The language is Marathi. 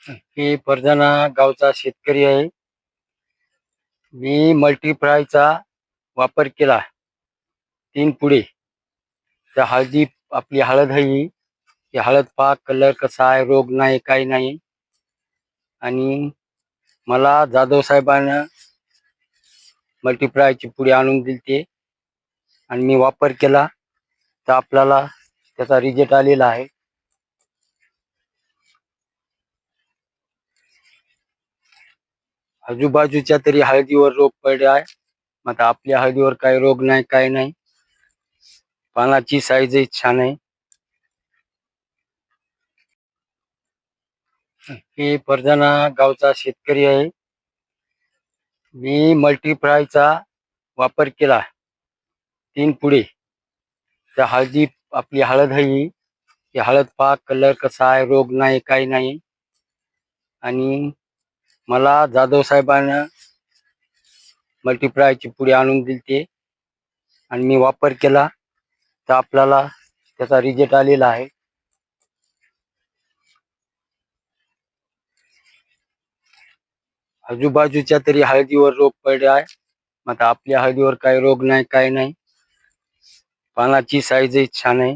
मी परदाना गावचा शेतकरी आहे. मी मल्टीफ्रायचा वापर केला 3 पुढे. त्या हळदी आपली हळद आहे ही. ती हळद पहा कलर कसा आहे, रोग नाही, काही नाही. आणि मला जाधव साहेबांना मल्टीफ्रायची पुडी आणून दिली आणि मी वापर केला, तर आपल्याला त्याचा रिझल्ट आलेला आहे. आजूबाजूच्या तरी हळदीवर रोग पडले आहे, मग आपल्या हळदीवर काही रोग नाही, काही नाही. पानाची साईजही छान आहे. मी परदाना गावचा शेतकरी आहे. मी मल्टीफ्रायचा वापर केला 3 पुढे. त्या हळदी आपली हळद आहे ही. ती हळद पहा कलर कसा आहे, रोग नाही, काही नाही. आणि मला जाधव साहेबांना मल्टीफ्रायची पुडी आणून दिली आणि मी वापर केला, तर आपल्याला त्याचा रिझल्ट आलेला आहे. आजूबाजूच्या तरी हळदीवर रोग पडले आहे, मग आपल्या हळदीवर काही रोग नाही, काही नाही. पानाची साईजही छान आहे.